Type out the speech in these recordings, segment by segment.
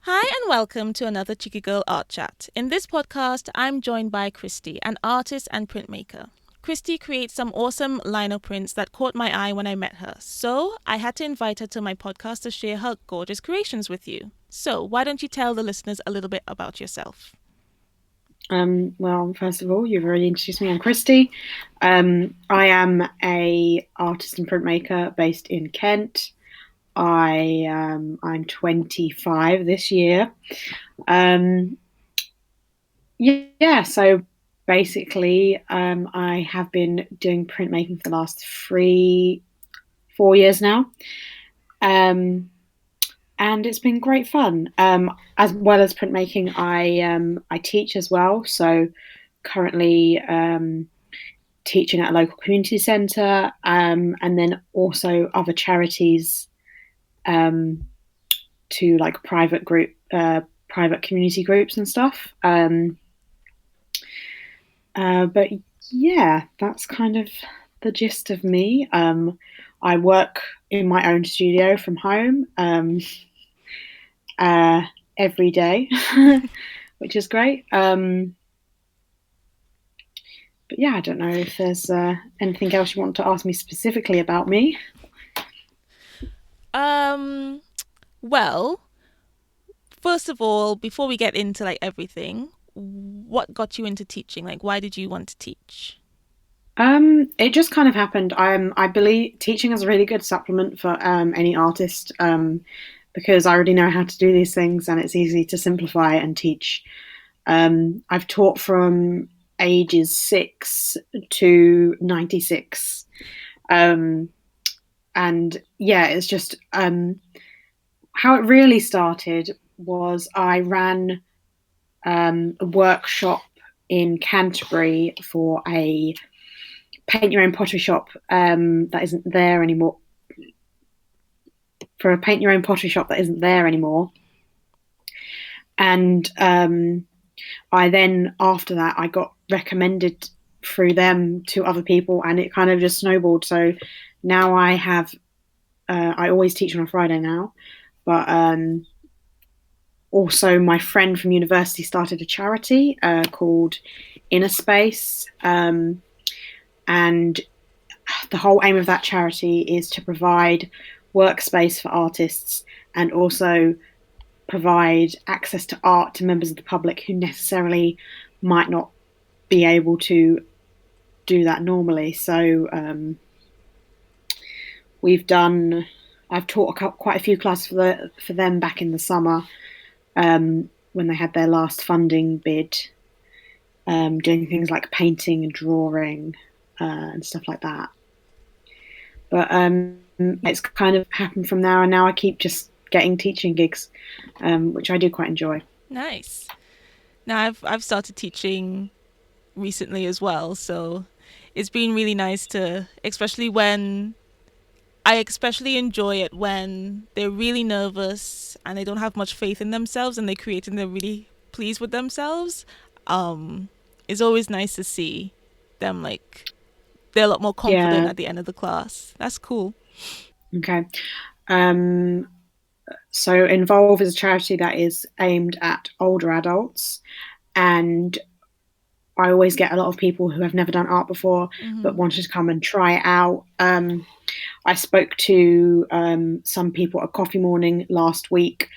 Hi and welcome to another Checiegirl Art Chat. In this podcast, I'm joined by Christie, an artist and printmaker. Christie creates some awesome lino prints that caught my eye when I met her, so I had to invite her to my podcast to share her gorgeous creations with you. So, why don't you tell the listeners a little bit about yourself? Well, first of all, you've already introduced me. I'm Christy. I am a artist and printmaker based in Kent. I'm 25 this year. Um, so basically, I have been doing printmaking for the last 4 years now. And it's been great fun. As well as printmaking, I teach as well. So currently teaching at a local community centre, and then also other charities, um, to like private community groups and stuff. But yeah, that's kind of the gist of me. I work in my own studio from home. Uh, every day, which is great. But yeah, I don't know if there's anything else you want to ask me specifically about me. Um, well, first of all, before we get into everything, what got you into teaching? Why did you want to teach? It just kind of happened. I believe teaching is a really good supplement for any artist, because I already know how to do these things and it's easy to simplify and teach. I've taught from ages 6 to 96. Um, and yeah, it's just how it really started was I ran a workshop in Canterbury for a paint your own pottery shop that isn't there anymore. For a paint your own pottery shop that isn't there anymore. And I then, after that, I got recommended through them to other people, and it kind of just snowballed. So now I always teach on a Friday now, but also my friend from university started a charity called Inner Space, and the whole aim of that charity is to provide workspace for artists and also provide access to art to members of the public who necessarily might not be able to do that normally. So we've done. I've taught quite a few classes for them back in the summer, when they had their last funding bid, doing things like painting and drawing and stuff like that. But it's kind of happened from there, and now I keep just getting teaching gigs, which I do quite enjoy. Nice. Now I've started teaching recently as well, so it's been really nice to, especially when I especially enjoy it when they're really nervous and they don't have much faith in themselves and they create and they're really pleased with themselves. Um, it's always nice to see them they're a lot more confident Yeah. at the end of the class. That's cool. Okay. Um, so Involve is a charity that is aimed at older adults, and I always get a lot of people who have never done art before but Mm-hmm. wanted to come and try it out. I spoke to some people at Coffee Morning last week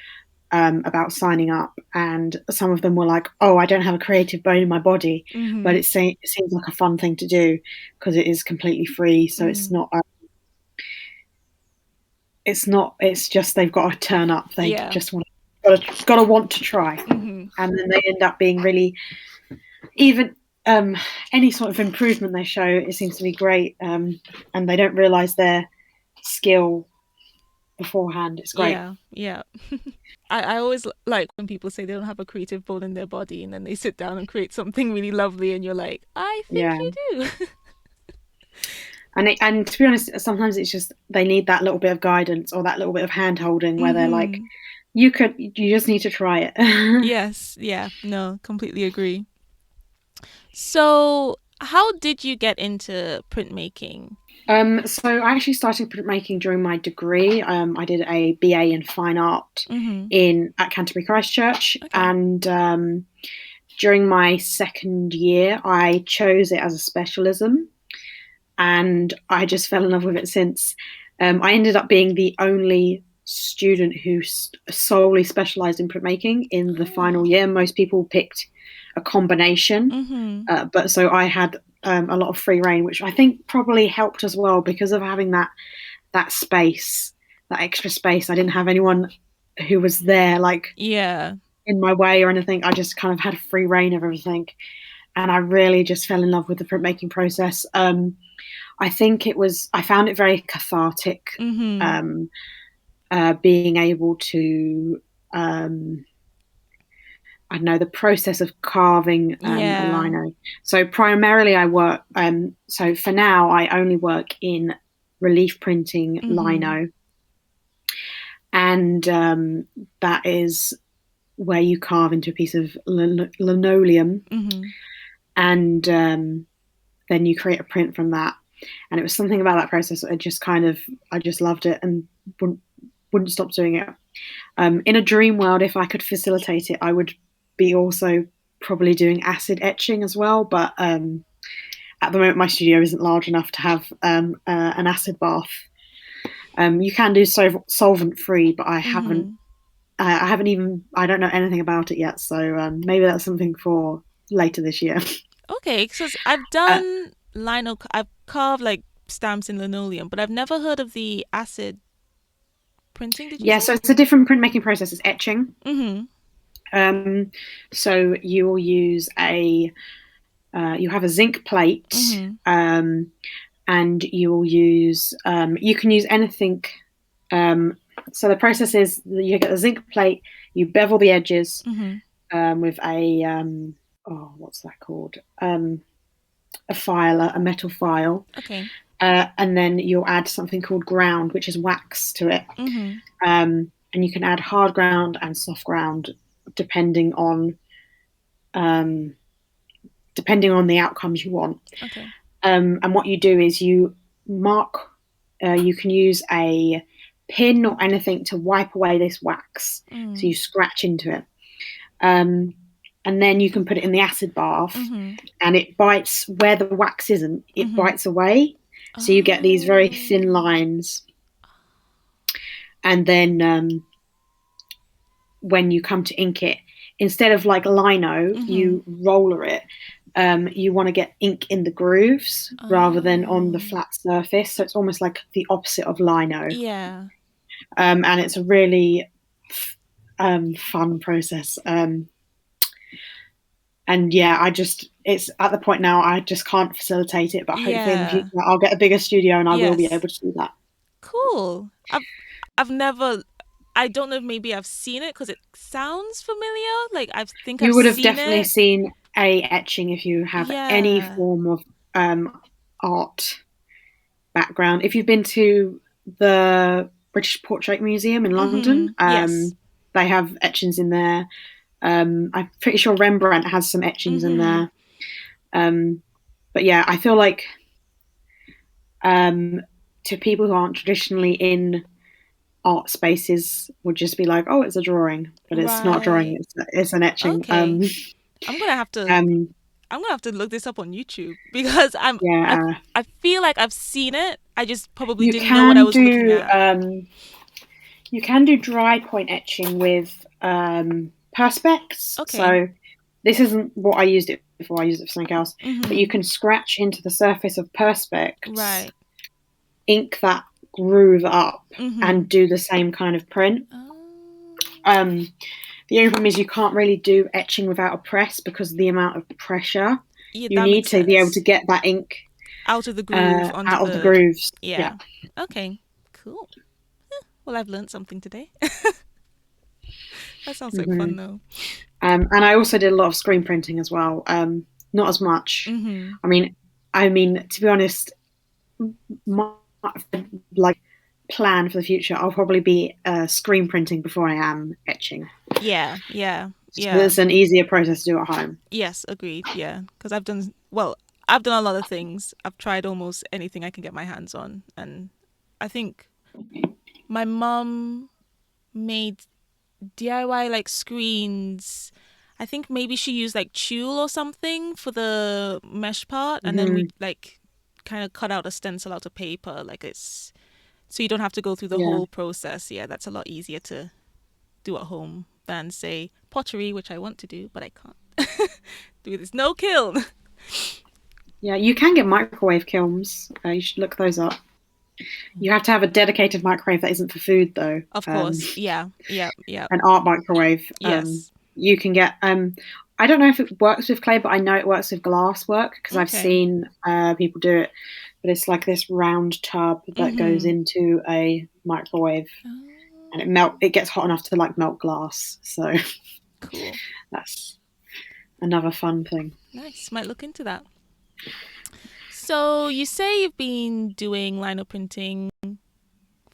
about signing up, and some of them were like, "Oh, I don't have a creative bone in my body," but Mm-hmm. it seems like a fun thing to do because it is completely free. So it's Mm-hmm. not. It's not. It's just they've got to turn up. They Yeah. just got to want to try, Mm-hmm. and then they end up being really even. Any sort of improvement they show, it seems to be great, and they don't realize their skill beforehand. It's great. Yeah. Yeah. I always like when people say they don't have a creative bone in their body and then they sit down and create something really lovely and you're like, I think Yeah. you do. And to be honest, sometimes it's just they need that little bit of guidance or that little bit of hand holding where they're like, Mm-hmm. you just need to try it. Yes, yeah, no, completely agree. So, how did you get into printmaking? So I actually started printmaking during my degree. I did a BA in fine art Mm-hmm. in at Canterbury Christchurch, Okay. and during my second year, I chose it as a specialism, and I just fell in love with it since. I ended up being the only student who solely specialised in printmaking in the final Oh. year. Most people picked a combination, Mm-hmm. but so I had a lot of free reign, which I think probably helped as well because of having that space, that extra space. I didn't have anyone who was there like Yeah. in my way or anything. I just kind of had free reign of everything, and I really just fell in love with the printmaking process. I think I found it very cathartic, Mm-hmm. um, being able to, um, I don't know, the process of carving a Yeah. lino. So primarily I work, so for now I only work in relief printing Mm-hmm. lino, and that is where you carve into a piece of linoleum, Mm-hmm. and then you create a print from that. And it was something about that process that I just loved it and wouldn't stop doing it. In a dream world, if I could facilitate it, I would be also probably doing acid etching as well. But at the moment, my studio isn't large enough to have an acid bath. You can do solvent free, but Mm-hmm. I haven't even. I don't know anything about it yet. So maybe that's something for later this year. Okay, because I've Uh, done I've carved like stamps in linoleum, but I've never heard of the acid printing, did you yeah, say? so it's a different printmaking process. It's etching. Mm-hmm. Um, so you will use you have a zinc plate, Mm-hmm. and you will use you can use anything. Um, so the process is you get a zinc plate, you bevel the edges Mm-hmm. with a oh, what's that called? A file, a metal file, Okay. and then you'll add something called ground, which is wax to it. Mm-hmm. And you can add hard ground and soft ground depending on um, depending on the outcomes you want. Okay. And what you do is you mark. You can use a pin or anything to wipe away this wax, so Mm. you scratch into it. Um, and then you can put it in the acid bath, Mm-hmm. and it bites where the wax isn't. It Mm-hmm. bites away, so you get these very thin Oh. lines. And then when you come to ink it, instead of like lino, Mm-hmm. you roller it. You want to get ink in the grooves rather than on the Oh. flat surface. So it's almost like the opposite of lino. Yeah. And it's a really fun process. And yeah, it's at the point now I just can't facilitate it, but hopefully in the Yeah. future I'll get a bigger studio and I will be Yes. able to do that. Cool. I've never I don't know if maybe I've seen it because it sounds familiar. Like I think I've You would have seen definitely it. seen a etching if you have any Yeah. form of art background. If you've been to the British Portrait Museum in London, Mm-hmm. Yes. they have etchings in there. I'm pretty sure Rembrandt has some etchings in Mm-hmm. there. Um, but yeah, I feel like um, to people who aren't traditionally in art spaces would just be like, oh, it's a drawing, but it's not a drawing; Right. it's an etching. Okay. I'm gonna have to Um, I'm gonna have to look this up on YouTube because yeah, I feel like I've seen it. I just probably you didn't know what I can was looking do at. you can do dry point etching with perspex. Okay. So this isn't what I used it for. I used it for something else. But you Mm-hmm. can scratch into the surface of perspex, Right. ink that groove up, Mm-hmm. and do the same kind of print. Oh. Um, the only problem is you can't really do etching without a press because of the amount of pressure Yeah, you that need makes to be able to sense. get that ink Out of the groove onto out of the the grooves. Yeah. yeah. Okay. Cool. Well, I've learned something today. That sounds like hmm fun though. And I also did a lot of screen printing as well. Not as much. Mm-hmm. I mean, to be honest, my like plan for the future, I'll probably be screen printing before I am etching. Yeah. Yeah. So Yeah. it's an easier process to do at home. Yes, agreed. Yeah, because I've done well. I've done a lot of things. I've tried almost anything I can get my hands on, and I think my mum made DIY like screens. I think maybe she used like tulle or something for the mesh part, and then we Hmm. like kind of cut out a stencil out of paper, like it's so you don't have to go through the Yeah. whole process. Yeah, that's a lot easier to do at home than say pottery, which I want to do, but I can't do this. No kiln. Yeah, you can get microwave kilns. You should look those up. You have to have a dedicated microwave that isn't for food, though. Of course. Yeah. Yeah. Yeah. An art microwave. Yes. You can get. I don't know if it works with clay, but I know it works with glass work because I've Okay. seen people do it. But it's like this round tub that goes Mhm. into a microwave, and Oh, it gets hot enough to like melt glass. So cool. that's another fun thing. Nice. Might look into that. So you say you've been doing lino printing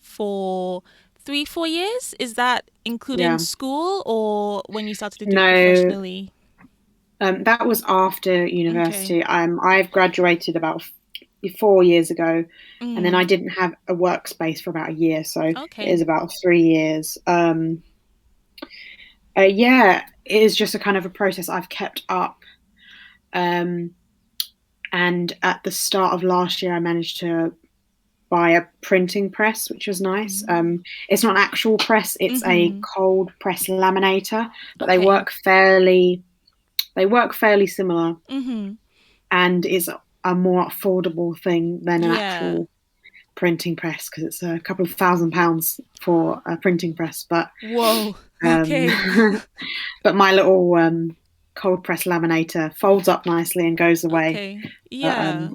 for 3, 4 years. Is that including Yeah. school or when you started to do it No, professionally? that was after Okay. university. I've graduated about 4 years ago, and then I Mm. didn't have a workspace for about a year, so it Okay. is about 3 years. Yeah, it is just a kind of a process I've kept up. Um, and at the start of last year, I managed to buy a printing press, which was nice. Mm. It's not an actual press; it's a Mhm. cold press laminator, but Okay. they work fairly similar, Mhm. and is a more affordable thing than an Yeah. actual printing press because it's a couple of £1,000 for a printing press. Whoa. Um, Okay. but my little cold press laminator folds up nicely and goes away. Okay. But Yeah.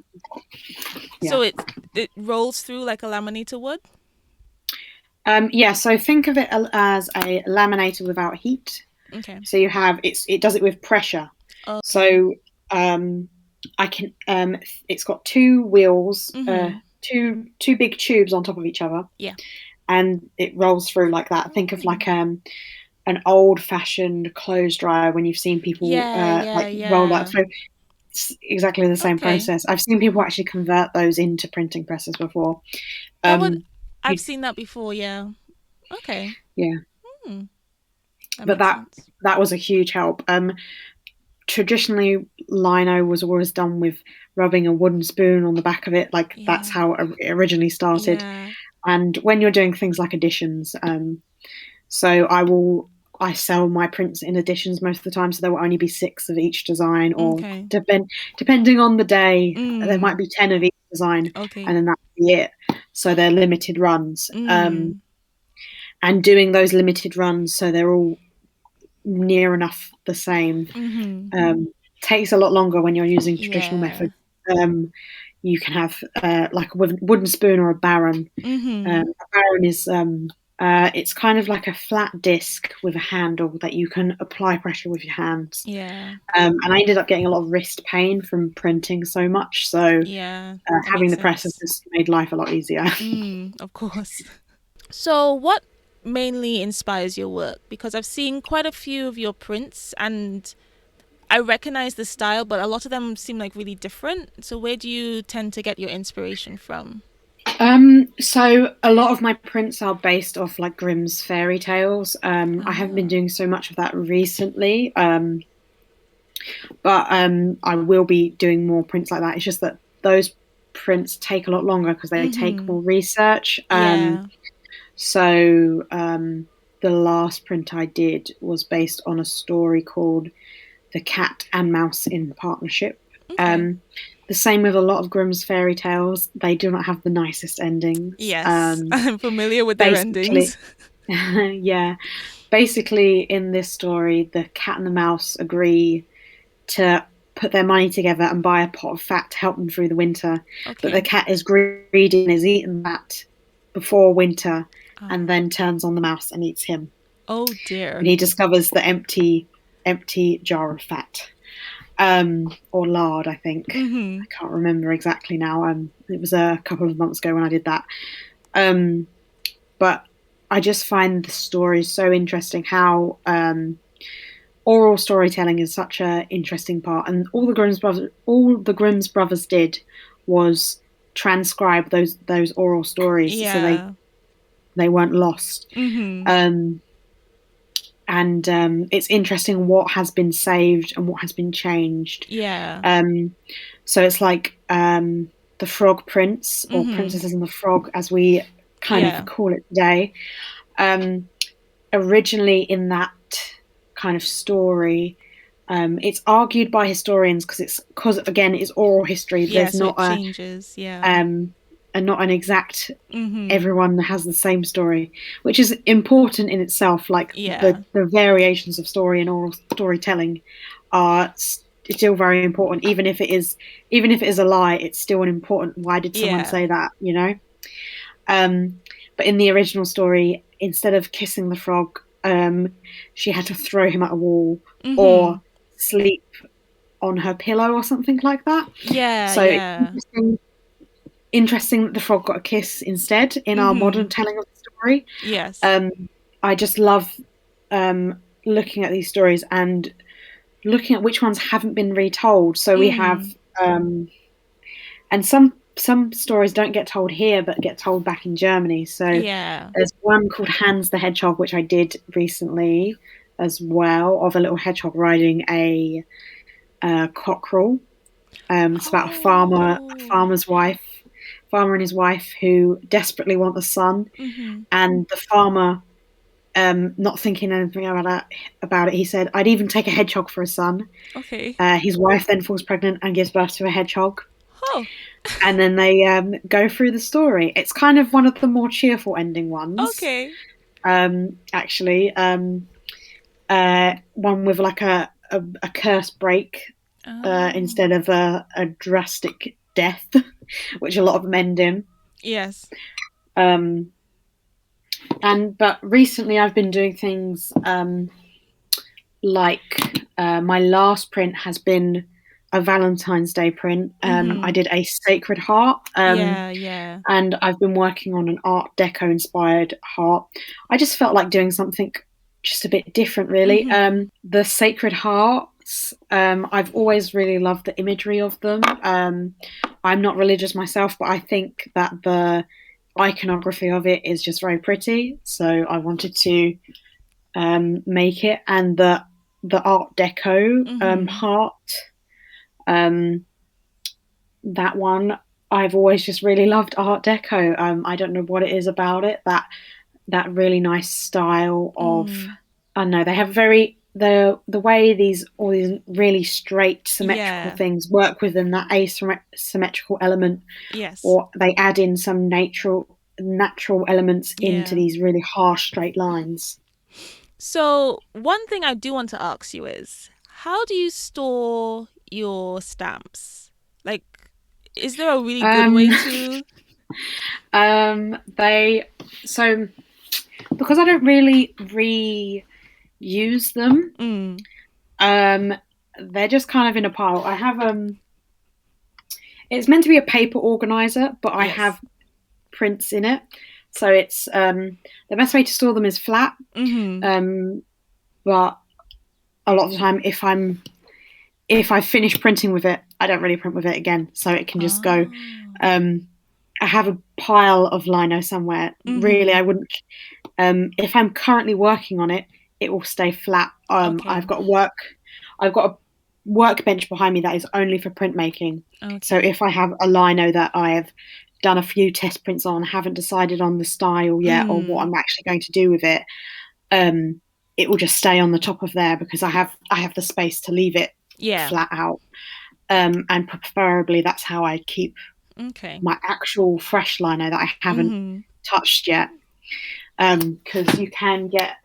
yeah, So it rolls through like a laminator would? yeah. So think of it as a laminator without heat. Okay. So it does it with pressure. Okay. So um, I can it's got two wheels, Mhm. two big tubes on top of each other, Yeah. and it rolls through like that. Think of Oh. like an old fashioned clothes dryer when you've seen people Yeah, yeah, like roll that yeah. through. It's exactly the same Okay. process. I've seen people actually convert those into printing presses before. That would Um, I've you, seen that before, yeah. Okay. yeah, Hmm. That but makes sense. that was a huge help. Traditionally, lino was always done with rubbing a wooden spoon on the back of it, like that's Yeah. how it originally started. Yeah. And when you're doing things like editions, so I sell my prints in editions most of the time, so there will only be six of each design, or Okay. depending on the day, there Mm. might be 10 of each design, and Okay. then that's it. So they're limited runs, Mm. and doing those limited runs so they're all near enough the same Mhm. takes a lot longer when you're using traditional Yeah. methods. Um, you can have like a wooden spoon or a barron. Mhm. A barron is it's kind of like a flat disc with a handle that you can apply pressure with your hands. Yeah. And I ended up getting a lot of wrist pain from printing so much. So Yeah. That having makes the press has sense. just made life a lot easier. Of course. So, what mainly inspires your work? Because I've seen quite a few of your prints and I recognize the style, but a lot of them seem like really different. So, where do you tend to get your inspiration from? So a lot of my prints are based off like Grimm's fairy tales. I haven't been Ah. doing so much of that recently, but I will be doing more prints like that. It's just that those prints take a lot longer because they take Mhm. more research. Yeah. So the last print I did was based on a story called The Cat and Mouse in Partnership. Okay. Um, the same with a lot of Grimm's fairy tales. They do not have the nicest endings. Yes, I'm familiar with their Basically, endings. yeah. Basically, in this story, the cat and the mouse agree to put their money together and buy a pot of fat to help them through the winter. But the Okay. cat is greedy and has eaten that before winter and Ah. then turns on the mouse and eats him. Oh And dear. he discovers the empty jar of fat. Or lard, I think. I Mhm. can't remember exactly now. It was a couple of months ago when I did that. Um, but I just find the story so interesting. How oral storytelling is such a interesting part, and all the Grimm's brothers did was transcribe those oral stories, so Yeah. they weren't lost. Mhm. Um, and it's interesting what has been saved and what has been changed. Yeah. Um, so it's like the Frog Prince, or Mhm. Princesses and the Frog, as we kind of Yeah. call it today. Um, Originally, in that kind of story, it's argued by historians because again it's oral history. Yeah, There's so not it changes. Yeah. um, not an exact. Mhm. Everyone has the same story, which is important in itself. Like Yeah. the variations of story and oral storytelling are still very important. Even if it is a lie, it's still an important. Why did someone Yeah. say that? You know. Um, but in the original story, instead of kissing the frog, she had to throw him at a wall or Mhm. sleep on her pillow or something like that. Yeah, So it's yeah. interesting that the frog got a kiss instead in our modern Mhm. telling of the story. Yes. Um, I just love looking at these stories and looking at which ones haven't been retold. So we have, Mm. um, and some stories don't get told here, but get told back in Germany. So Yeah. there's one called Hans the Hedgehog, which I did recently as well, of a little hedgehog riding a cockerel. It's about Oh. farmer and his wife who desperately want the son, Mhm. and the farmer, not thinking anything about it, he said, "I'd even take a hedgehog for a son." Okay. His wife then falls pregnant and gives birth to a hedgehog, Oh. and then they go through the story. It's kind of one of the more cheerful ending ones, Okay. actually. One with like a curse break Oh. instead of a drastic death, which a lot of them end in. Yes. Um, but recently I've been doing things like my last print has been a Valentine's Day print. I Mhm. did a Sacred Heart, Yeah, yeah. and I've been working on an Art Deco inspired heart. I just felt like doing something just a bit different, really. Mhm. The Sacred Hearts, I've always really loved the imagery of them. I'm not religious myself, but I think that the iconography of it is just very pretty. So I wanted to make it, and the Art Deco Mhm. heart. Um, that one, I've always just really loved Art Deco. I don't know what it is about it, that really nice style of, Mm. I don't know, they have very the way all these really straight symmetrical Yeah. things work within that asymmetrical element, Yes. or they add in some natural elements into Yeah. these really harsh straight lines. So, one thing I do want to ask you is, how do you store your stamps? Like, is there a really good Um, way to? they so because I don't really reuse them, Mm. um, they're just kind of in a pile. I have it's meant to be a paper organizer, but I Yes. have prints in it, so it's the best way to store them is flat. Mhm. Um, but a lot of the time, if I finish printing with it, I don't really print with it again, so it can just go. Oh. Um, I have a pile of lino somewhere. Really, I Mhm. wouldn't. If I'm currently working on it, it will stay flat. Okay. I've got a workbench behind me that is only for printmaking. So Okay. if I have a lino that I have done a few test prints on, haven't decided on the style yet or what Mm. I'm actually going to do with it, um, it will just stay on the top of there because I have the space to leave it Yeah. flat out. And preferably that's how I keep Okay. my actual fresh lino that I haven't Mhm. touched yet. Because you can get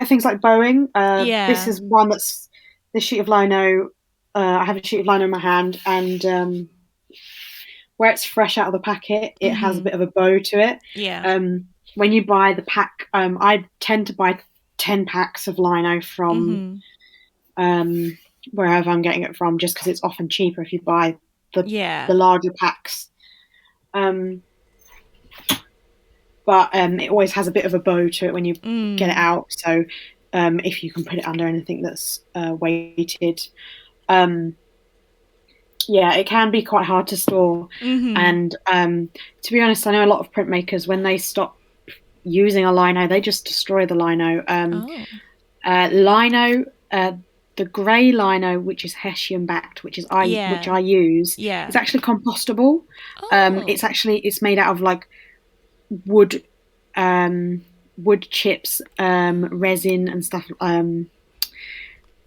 things like bowing. This Yeah. is one that's this sheet of lino. I have a sheet of lino in my hand, and where it's fresh out of the packet, it has a Mhm. bit of a bow to it. Yeah. When you buy the pack, I tend to buy 10 packs of lino from Mhm. um, wherever I'm getting it from, just because it's often cheaper if you buy the Yeah. larger packs. Um, but it always has a bit of a bow to it when you get it Mm. out. So if you can put it under anything that's weighted. Um, yeah, it can be quite hard to store. Mm-hmm. And to be honest, I know a lot of printmakers, when they stop using a lino, they just destroy the lino. Oh. Lino, the grey lino, which is Hessian backed, which Yeah. I use, is Yeah. actually compostable. Oh. It's made out of like wood, um, wood chips, resin and stuff.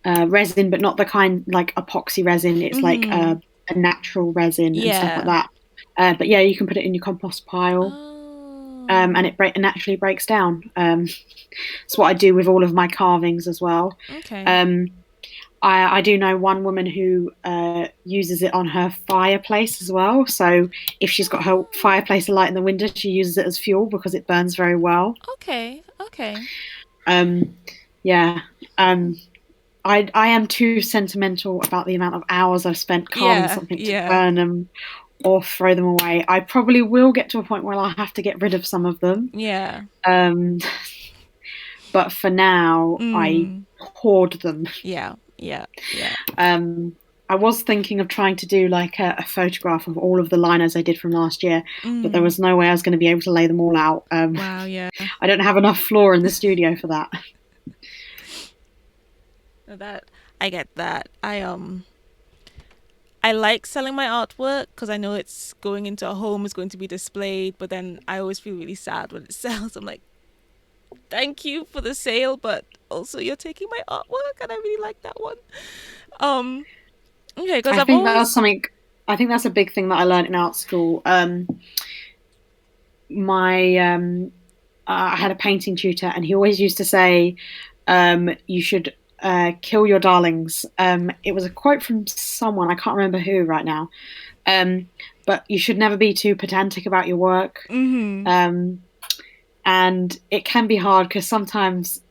Resin, but not the kind like epoxy resin. It's like Mm-hmm. a natural resin and stuff like Yeah. that. But yeah, you can put it in your compost pile, and Oh. it naturally breaks down. It's what I do with all of my carvings as well. Okay. Um, I do know one woman who uses it on her fireplace as well. So if she's got her Oh. fireplace alight in the window, she uses it as fuel because it burns very well. Okay. Okay. Um, yeah. Um, I am too sentimental about the amount of hours I've spent carving Yeah. something to Yeah. burn them or throw them away. I probably will get to a point where I'll have to get rid of some of them. Yeah. Um, but for now, I Mm. hoard them. Yeah. Yeah. Yeah. I was thinking of trying to do like a photograph of all of the liners I did from last year, but there Mm. was no way I was going to be able to lay them all out. Wow. Yeah. I don't have enough floor in the studio for that. That I get that. I like selling my artwork because I know it's going into a home, it's going to be displayed, but then I always feel really sad when it sells. I'm like, thank you for the sale, but also you're taking my artwork and I really like that one. Um, okay, because I I've think that's always, something. I think that's a big thing that I learned in art school. My I had a painting tutor, and he always used to say, "You should kill your darlings." It was a quote from someone, I can't remember who right now. Um, but you should never be too pedantic about your work. mm-hmm, Um, and it can be hard because sometimes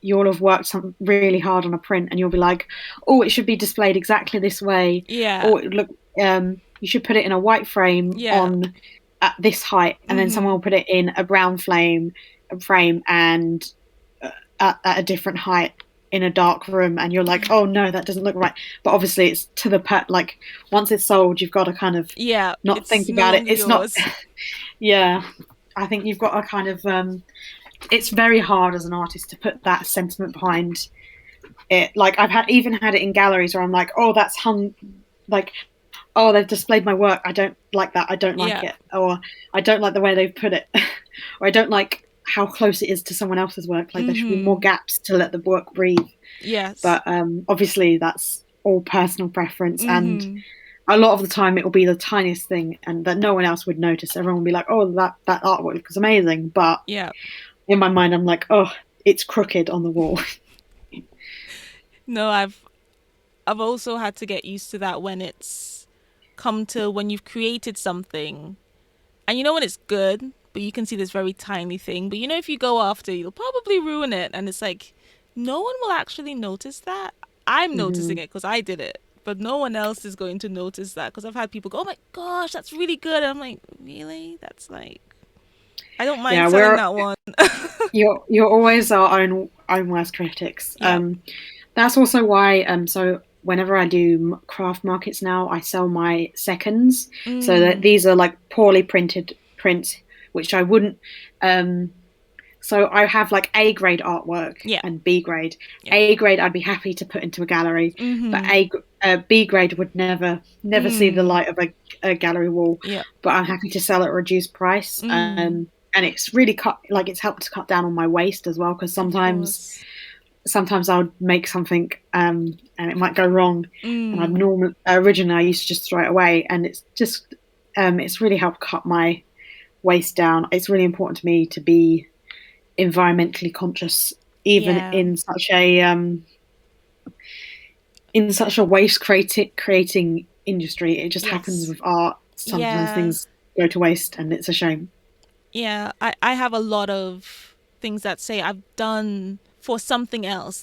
you'll have worked really hard on a print, and you'll be like, "Oh, it should be displayed exactly this way," yeah, or look, you should put it in a white frame yeah, on at this height, and then someone mm-hmm, will put it in a brown frame and at a different height in a dark room, and you're like, "Oh no, that doesn't look right." But obviously, it's to the like once it's sold, you've got to kind of yeah, not it's think no about it. longer It's not, yours. yeah. I think you've got to kind of it's very hard as an artist to put that sentiment behind it. Like I've had it in galleries where I'm like, oh, that's hung like, oh, they've displayed my work. I don't like that. I don't like Yeah, it, or I don't like the way they've put it, or I don't like how close it is to someone else's work. Like there should be more mm-hmm, gaps to let the work breathe. yes, But obviously that's all personal preference, and mm-hmm, a lot of the time it will be the tiniest thing and that no one else would notice. Everyone will be like, oh, that artwork is amazing, but yeah. in my mind, I'm like, oh, it's crooked on the wall. No, I've also had to get used to that when it's come to when you've created something and you know when it's good, but you can see this very tiny thing. But you know, if you go after, you'll probably ruin it. And it's like, no one will actually notice that. I'm noticing Mm-hmm. it because I did it. But no one else is going to notice that because I've had people go, oh my gosh, that's really good. And I'm like, really? That's like, I don't mind Yeah, selling that one. you're always our own worst critics. Yeah. That's also why so whenever I do craft markets now, I sell my seconds. So that Mm. these are like poorly printed prints, which I wouldn't. Um, so I have like A grade artwork Yeah. and B grade. Yeah. A grade I'd be happy to put into a gallery, but Mm-hmm. B grade would never see the Mm. light of a gallery wall. Yeah. But I'm happy to sell at a reduced price. Mm. And it's really it's helped to cut down on my waste as well because Of course. sometimes I would make something and it might go wrong, and I'd Mm. normally originally I used to just throw it away, and it's really helped cut my waste down. It's really important to me to be environmentally conscious, even Yeah. in such a waste creating industry. It just happens Yes. with art. Sometimes Yeah. things go to waste, and it's a shame. Yeah. I have a lot of things that say I've done for something else.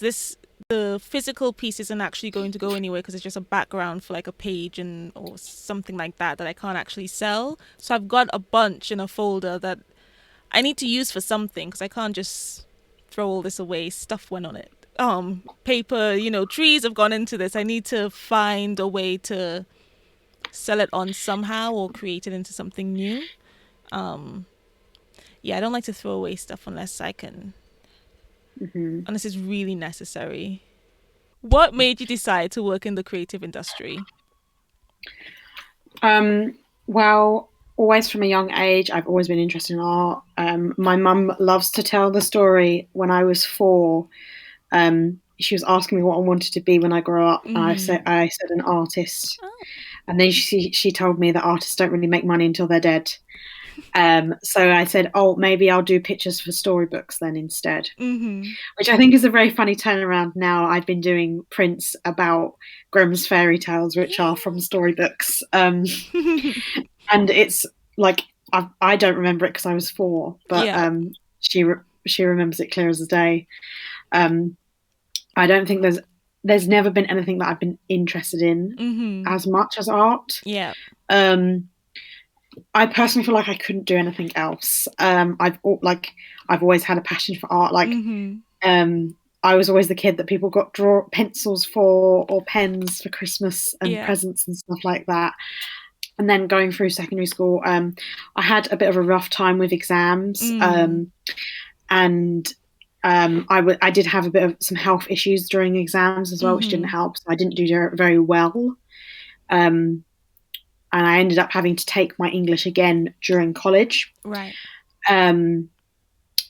The physical piece isn't actually going to go anywhere because it's just a background for like a page and or something like that that I can't actually sell. So I've got a bunch in a folder that I need to use for something because I can't just throw all this away. Stuff went on it. Paper, trees have gone into this. I need to find a way to sell it on somehow or create it into something new. Um, yeah, I don't like to throw away stuff Hmm. unless it's really necessary. What made you decide to work in the creative industry? Um, well, always from a young age, I've always been interested in art. My mum loves to tell the story. When I was 4, she was asking me what I wanted to be when I grow up. And Mm-hmm. I said an artist. Oh. And then she told me that artists don't really make money until they're dead. So I said, oh, maybe I'll do pictures for storybooks then instead, Mm-hmm. which I think is a very funny turnaround now. I've been doing prints about Grimm's fairy tales, which are from storybooks. Yeah. And it's like, I don't remember it because I was 4, but Yeah. she remembers it clear as a day. Um, I don't think there's never been anything that I've been interested in Mm-hmm. as much as art. Yeah. Um, I personally feel like I couldn't do anything else. I've always had a passion for art. Mm-hmm. Um, I was always the kid that people got draw pencils for or pens for Christmas and Yeah. presents and stuff like that. And then going through secondary school, I had a bit of a rough time with exams, Mm. and I did have a bit of some health issues during exams as well, which didn't Mm-hmm. help. So I didn't do very well. Um, and I ended up having to take my English again during college. Right. Um,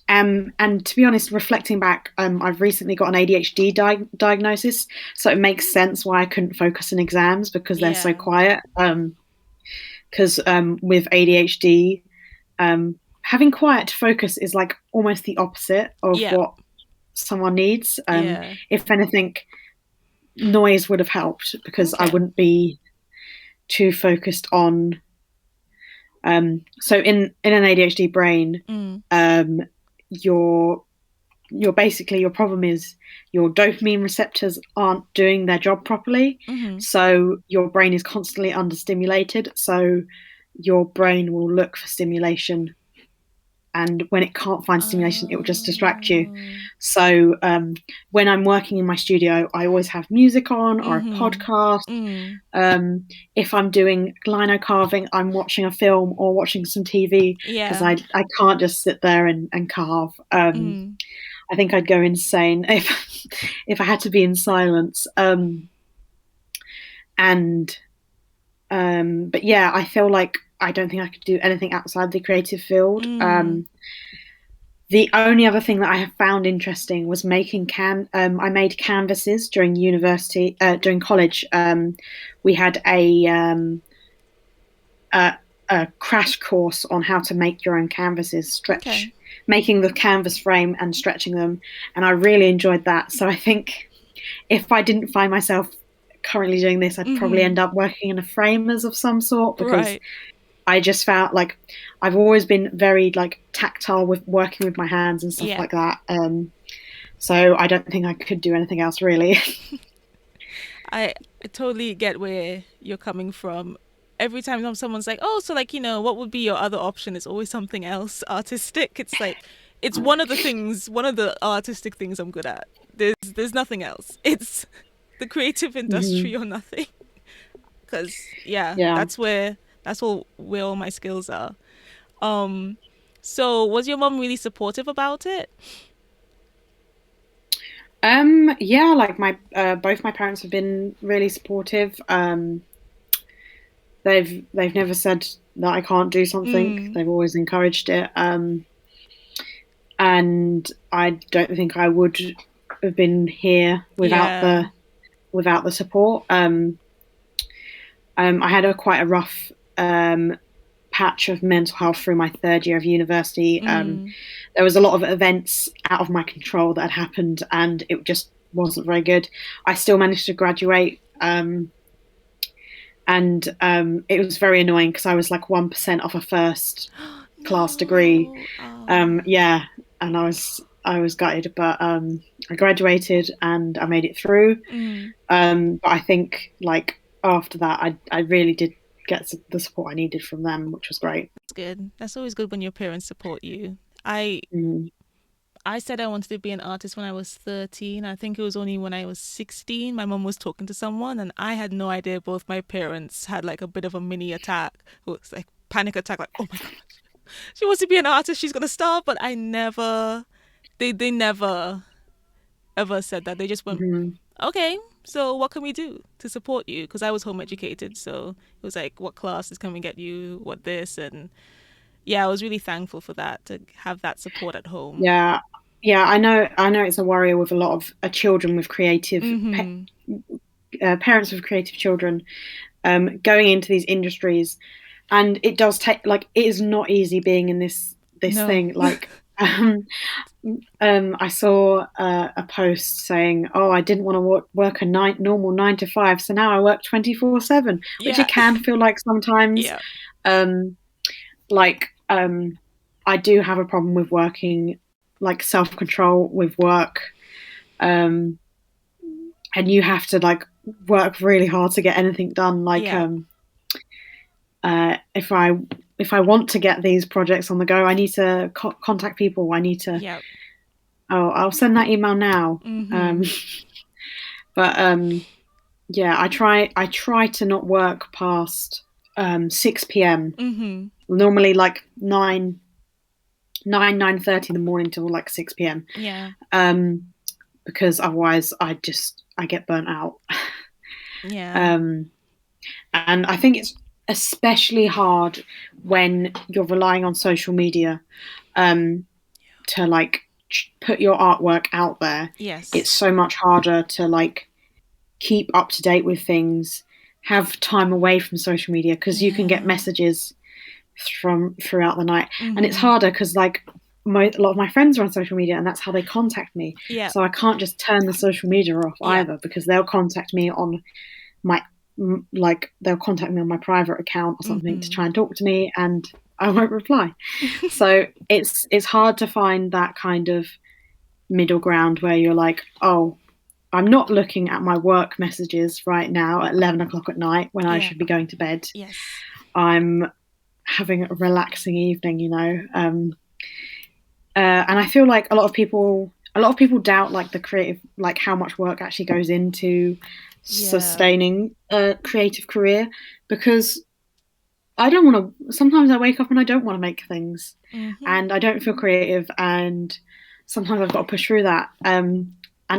and to be honest, reflecting back, I've recently got an ADHD diagnosis, so it makes sense why I couldn't focus in exams because they're so Yeah. quiet. Because with ADHD, having quiet to focus is like almost the opposite of Yeah. what someone needs. Yeah. If anything, noise would have helped because I Okay. wouldn't be too focused on. So in an ADHD brain, Mm. um, your your problem is your dopamine receptors aren't doing their job properly, Mm-hmm. so your brain is constantly understimulated. So your brain will look for stimulation, and when it can't find stimulation, it will just distract you. Oh. So when I'm working in my studio, I always have music on or a Mm-hmm. podcast. Mm. If I'm doing lino carving, I'm watching a film or watching some TV because Yeah. I can't just sit there and carve. Mm. I think I'd go insane if I had to be in silence. And But yeah, I feel like I don't think I could do anything outside the creative field. Mm. The only other thing that I have found interesting was making I made canvases during university, during college. We had a a crash course on how to make your own canvases, Okay. making the canvas frame and stretching them, and I really enjoyed that. So I think if I didn't find myself currently doing this, I'd probably Mm-hmm. end up working in a framers of some sort because Right. I just felt like I've always been very like tactile with working with my hands and stuff Yeah. like that. So I don't think I could do anything else really. I totally get where you're coming from. Every time someone's like, "Oh, so like, what would be your other option?" It's always something else artistic. It's like it's one of the artistic things I'm good at. There's nothing else. It's the creative Hmm. industry or nothing. Cuz yeah, Yeah. that's where all my skills are. Um so was your mom really supportive about it? Yeah, like my both my parents have been really supportive. They've never said that I can't do something. Mm. They've always encouraged it. And I don't think I would have been here Yeah. without the support. I had a quite a rough patch of mental health through my third year of university. Mm. There was a lot of events out of my control that had happened, and it just wasn't very good. I still managed to graduate, and it was very annoying because I was like 1% off a first class degree. No. Oh. Yeah, and I was gutted, but I graduated and I made it through. Mm. But I think like after that, I really did get the support I needed from them, which was great. That's good. That's always good when your parents support you. I Mm. I said I wanted to be an artist when I was 13. I think it was only when I was 16. My mom was talking to someone, and I had no idea both my parents had like a bit of a mini attack. It was like panic attack, like, oh my gosh, she wants to be an artist, she's gonna start. But I never, they never ever said that. They just went, Mhm. okay, so what can we do to support you? Because I was home educated, so it was like, what classes can we get you? What this? And yeah, I was really thankful for that, to have that support at home. Yeah, yeah, I know it's a worry with a lot of children with creative Mm-hmm. parents with creative children going into these industries, and it does take like it is not easy being in this No. thing. Like, I saw a post saying, "Oh, I didn't want to work a normal 9 to 5, so now I work 24/7," which Yeah. it can feel like sometimes. Yeah. Um, like I do have a problem with working like self control with work, um, and you have to like work really hard to get anything done. Like Yeah. if I want to get these projects on the go, I need to contact people. I need to. Yeah. Oh, I'll send that email now. Um, Mm-hmm. but yeah, I try to not work past 6 p.m. Mm-hmm. Normally like 9:30 in the morning till like 6 p.m. Yeah. Because otherwise I get burnt out. Yeah. um, and I think it's especially hard when you're relying on social media um, to like put your artwork out there. It's Yes. so much harder to like keep up to date with things, have time away from social media because you can get Yeah. messages from throughout the night, and it's Mm-hmm. harder because like a lot of my friends are on social media and that's how they contact me, Yeah. so I can't just turn the social media off Yeah. either because they'll contact me on my like they'll contact me on my private account or something to Mm-hmm. try and talk to me and I won't reply. So it's hard to find that kind of middle ground where you're like, oh, I'm not looking at my work messages right now at 11 o'clock at night when I Yeah. should be going to bed. Yes. I'm having a relaxing evening, you know. And I feel like a lot of people doubt like the creative, like how much work actually goes into Yeah. sustaining a creative career because I don't want to. Sometimes I wake up and I don't want to make things, Mm-hmm. and I don't feel creative, and sometimes I've got to push through that. And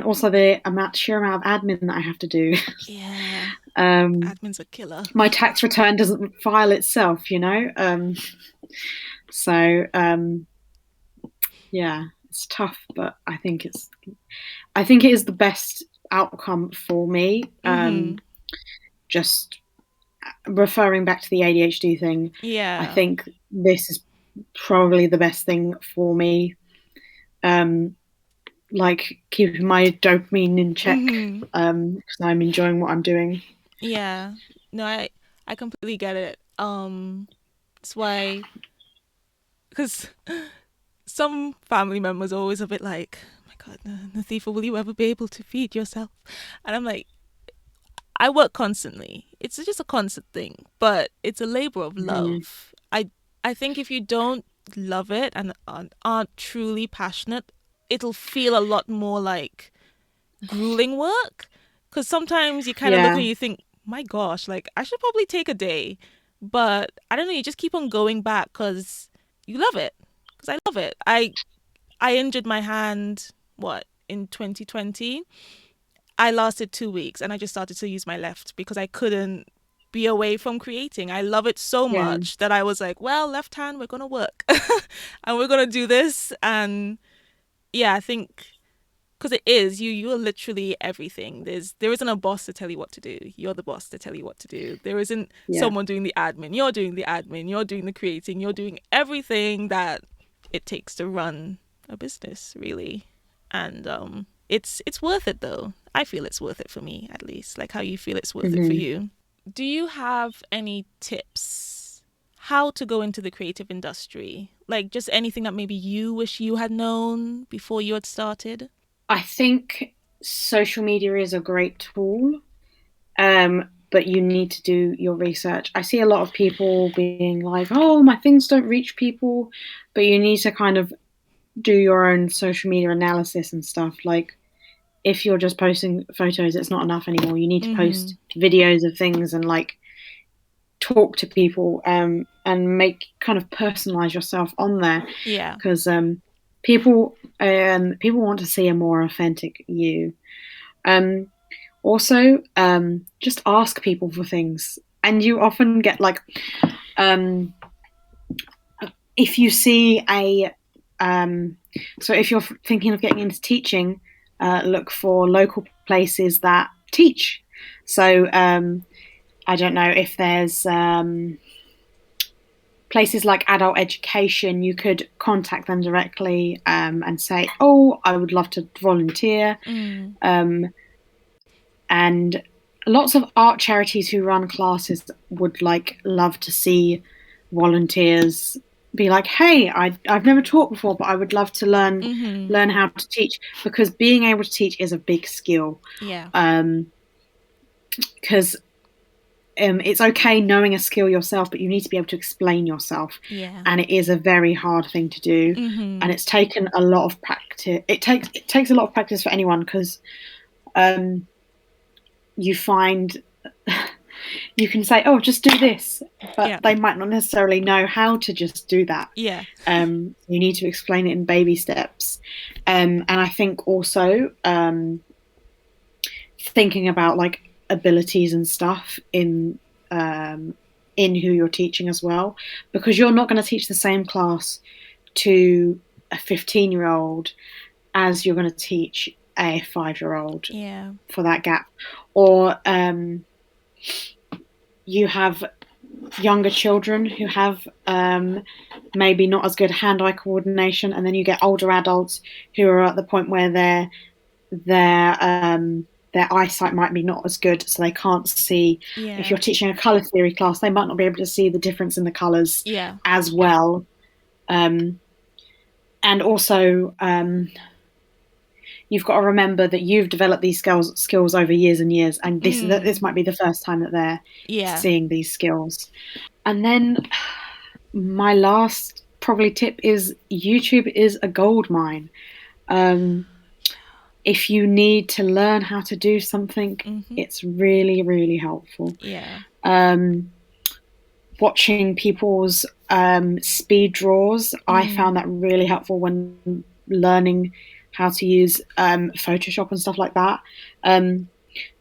also the sheer amount of admin that I have to do. Yeah. um, Admin's a killer. my tax return doesn't file itself, you know. So yeah, it's tough, but I think it is the best outcome for me. Mm-hmm. Just referring back to the ADHD thing, I Yeah. think this is probably the best thing for me. Um, like keeping my dopamine in check Mm-hmm. because I'm enjoying what I'm doing. Yeah. No, I completely get it. That's why, because some family members are always a bit like, oh my God, Nathifa, will you ever be able to feed yourself? And I'm like, I work constantly. It's just a constant thing, but it's a labor of Mm-hmm. love. I think if you don't love it and aren't truly passionate, it'll feel a lot more like grueling work. Because sometimes you kind of look Yeah, and you think, my gosh, like I should probably take a day, but I don't know. You just keep on going back because you love it. Because I love it. I injured my hand what in 2020. I lasted 2 weeks and I just started to use my left because I couldn't be away from creating. I love it so yeah, much that I was like, well, left hand, we're going to work and we're going to do this. And yeah, I think because it is you are literally everything. There isn't a boss to tell you what to do. You're the boss to tell you what to do. There isn't yeah. someone doing the admin. You're doing the admin. You're doing the creating. You're doing everything that it takes to run a business, really. And it's worth it though. I feel it's worth it for me at least. Like how you feel it's worth it for Mm-hmm. you. Do you have any tips how to go into the creative industry? Like just anything that maybe you wish you had known before you had started? I think social media is a great tool, but you need to do your research. I see a lot of people being like, "Oh, my things don't reach people," but you need to kind of do your own social media analysis and stuff. Like if you're just posting photos, it's not enough anymore. You need to Mm-hmm. post videos of things and like talk to people, and make kind of personalize yourself on there, Yeah. because people want to see a more authentic you. Um, Also, just ask people for things, and you often get like, um, if you see a, so if you're thinking of getting into teaching, look for local places that teach. So I don't know if there's places like adult education. You could contact them directly, and say, "Oh, I would love to volunteer." Mm. Um, and lots of art charities who run classes would like love to see volunteers be like, hey, I've never taught before, but I would love to Mm-hmm. learn how to teach, because being able to teach is a big skill. Yeah. Because it's okay knowing a skill yourself, but you need to be able to explain yourself, Yeah. and it is a very hard thing to do, Mm-hmm. and it's taken a lot of practice. It takes a lot of practice for anyone, because um, you find you can say, "Oh, just do this," but Yeah. they might not necessarily know how to just do that. Yeah. You need to explain it in baby steps, and I think also thinking about like abilities and stuff in who you're teaching as well, because you're not going to teach the same class to a 15-year-old as you're going to teach a 5-year-old, Yeah. for that gap. Or you have younger children who have maybe not as good hand-eye coordination, and then you get older adults who are at the point where their eyesight might be not as good, so they can't see. If Yeah. you're teaching a color theory class, they might not be able to see the difference in the colors Yeah. as well. And also, you've got to remember that you've developed these skills over years and years, and this Mm. might be the first time that they're Yeah. seeing these skills. And then my last probably tip is YouTube is a gold mine. Um, if you need to learn how to do something, Mm-hmm. it's really, really helpful. Yeah. Um, Watching people's speed draws, I Mm. found that really helpful when learning how to use Photoshop and stuff like that. Um,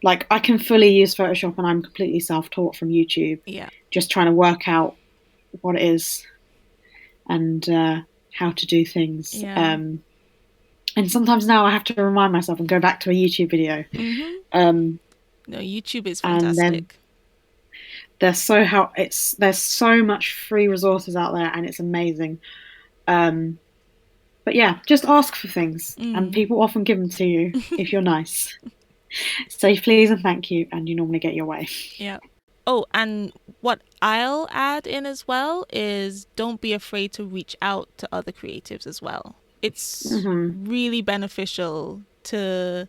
like I can fully use Photoshop, and I'm completely self-taught from YouTube, Yeah. just trying to work out what it is, and how to do things. Yeah. And sometimes now I have to remind myself and go back to a YouTube video. Mm-hmm. Um, No, YouTube is and then fantastic. there's so much free resources out there, and it's amazing. Um, but yeah, just ask for things, and Mm. people often give them to you if you're nice. Say please and thank you, and you normally get your way. Yeah. Oh, and what I'll add in as well is don't be afraid to reach out to other creatives as well. It's Hmm. really beneficial to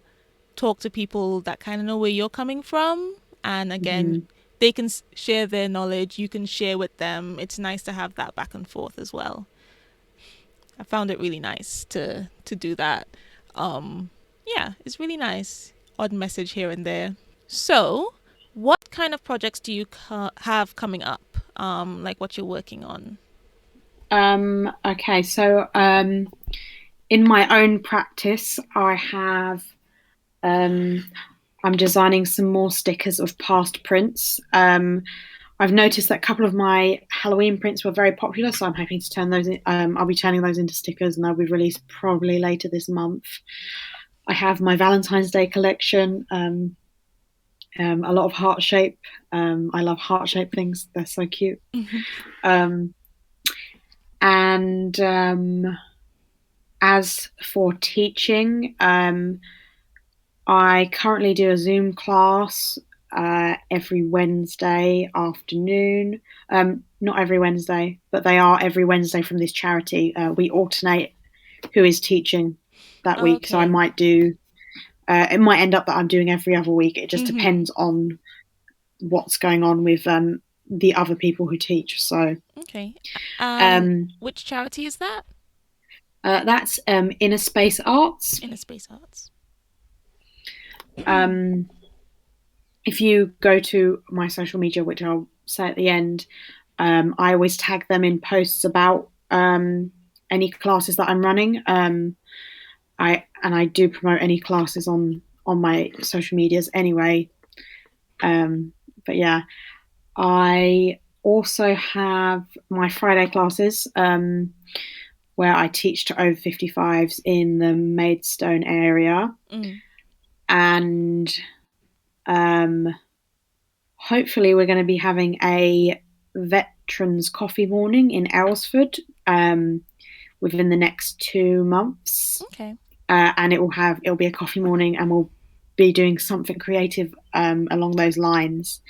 talk to people that kind of know where you're coming from. And again, Hmm. they can share their knowledge, you can share with them. It's nice to have that back and forth as well. I found it really nice to do that. Yeah, it's really nice. Odd message here and there. So, what kind of projects do you have coming up? Like what you're working on? Okay, so in my own practice, um, I'm designing some more stickers of past prints. I've noticed that a couple of my Halloween prints were very popular, so I'm hoping to turn those in. I'll be turning those into stickers, and they'll be released probably later this month. I have my Valentine's Day collection, a lot of heart shape. I love heart shaped things; they're so cute. Mm-hmm. Um, and As for teaching, I currently do a Zoom class every Wednesday afternoon. Not every Wednesday, but they are every Wednesday from this charity. We alternate who is teaching that week. So I Okay. might do, it might end up that I'm doing every other week. It just Mm-hmm. depends on what's going on with the other people who teach. So Okay. And um, which charity is that? That's Inner Space Arts. Inner Space Arts. Um, if you go to my social media, which I'll say at the end, I always tag them in posts about any classes that I'm running. I do promote any classes on my social medias anyway. But yeah, I also have my Friday classes where I teach to over 55s in the Maidstone area, and um, hopefully we're going to be having a veterans coffee morning in Aylesford within the next 2 months. Okay. And it'll be a coffee morning, and we'll be doing something creative along those lines.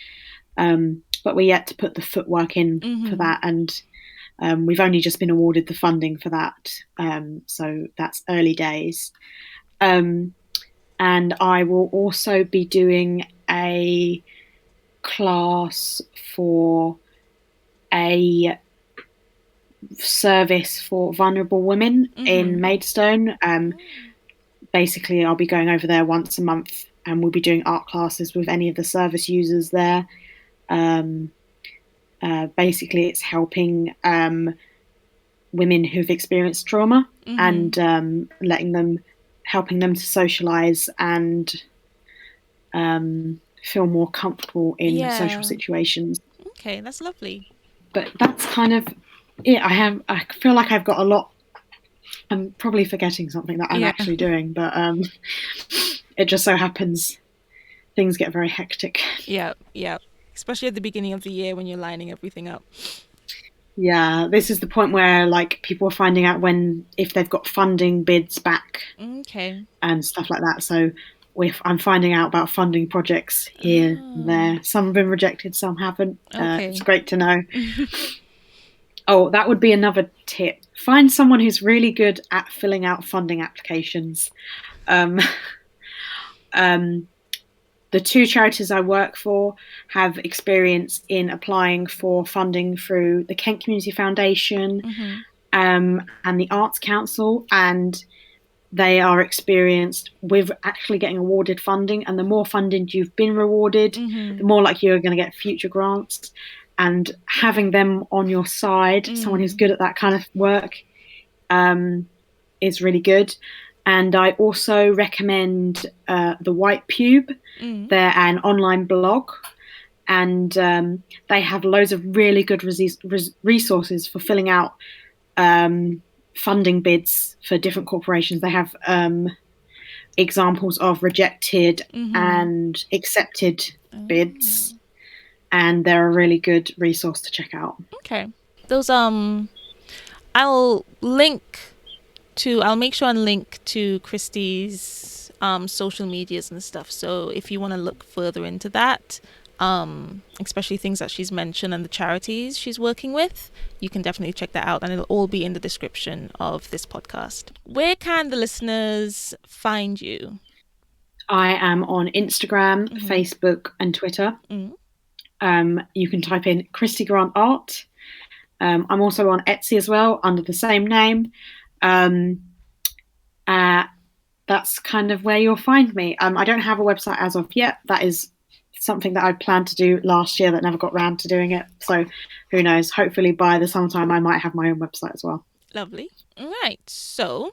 But we're yet to put the footwork in for that, and we've only just been awarded the funding for that, so that's early days. And I will also be doing a class for a service for vulnerable women in Maidstone. Basically, I'll be going over there once a month, and we'll be doing art classes with any of the service users there. Basically, it's helping women who've experienced trauma and helping them to socialize and feel more comfortable in social situations. Okay, that's lovely. But that's kind of it. I feel like I've got a lot. I'm probably forgetting something that I'm actually doing, but it just so happens things get very hectic. Yeah. Especially at the beginning of the year when you're lining everything up. Yeah, this is the point where like people are finding out if they've got funding bids back, and stuff like that. So I'm finding out about funding projects here and there. Some have been rejected, some haven't. It's great to know. Oh, that would be another tip. Find someone who's really good at filling out funding applications. The two charities I work for have experience in applying for funding through the Kent Community Foundation and the Arts Council, and they are experienced with actually getting awarded funding. And the more funding you've been rewarded, the more likely you're going to get future grants. And having them on your side, someone who's good at that kind of work, is really good. And I also recommend the White Pube. They're an online blog, and they have loads of really good resources for filling out funding bids for different corporations. They have examples of rejected and accepted bids, and they're a really good resource to check out. Okay. Those I'll make sure and link to Christie's social medias and stuff. So if you want to look further into that, especially things that she's mentioned and the charities she's working with, you can definitely check that out, and it'll all be in the description of this podcast. Where can the listeners find you? I am on Instagram, Facebook, and Twitter. You can type in Christie Grant Art. I'm also on Etsy as well under the same name. That's kind of where you'll find me. I don't have a website as of yet. That is something that I planned to do last year that never got around to doing it. So who knows? Hopefully by the summertime I might have my own website as well. Lovely. All right. So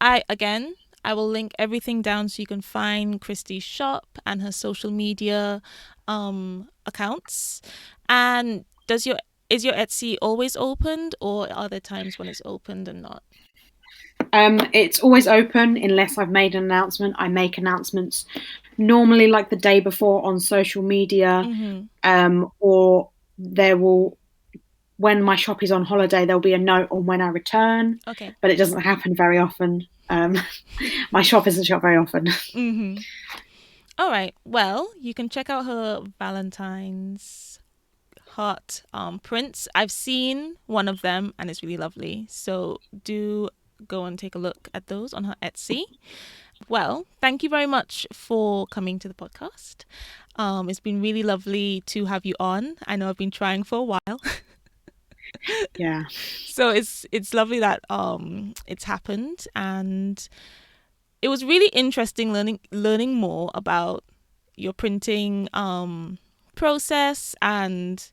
I will link everything down so you can find Christie's shop and her social media accounts. And is your Etsy always opened, or are there times when it's opened and not? It's always open unless I've made an announcement. I make announcements normally like the day before on social media, or when my shop is on holiday, there'll be a note on when I return. Okay. But it doesn't happen very often. My shop isn't shut very often. All right. Well, you can check out her Valentine's heart prints. I've seen one of them and it's really lovely. So do go and take a look at those on her Etsy. Well, thank you very much for coming to the podcast. It's been really lovely to have you on. I know I've been trying for a while. Yeah. So it's lovely that it's happened, and it was really interesting learning more about your printing process and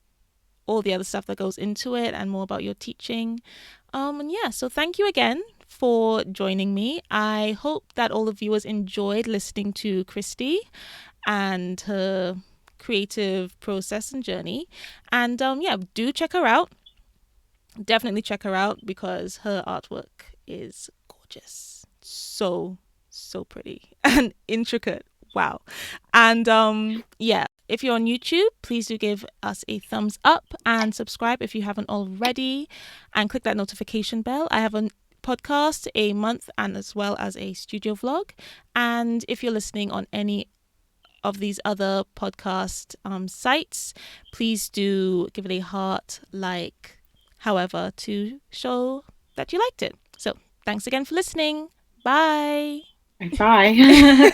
all the other stuff that goes into it, and more about your teaching. And yeah, so thank you again for joining me. I hope that all the viewers enjoyed listening to Christie and her creative process and journey. And yeah, do check her out. Definitely check her out because her artwork is gorgeous. So, so pretty and intricate. Wow. And yeah, if you're on YouTube, please do give us a thumbs up and subscribe if you haven't already, and click that notification bell. I have a podcast a month and as well as a studio vlog. And if you're listening on any of these other podcast sites, please do give it a heart, like, however, to show that you liked it. So thanks again for listening. Bye. Bye.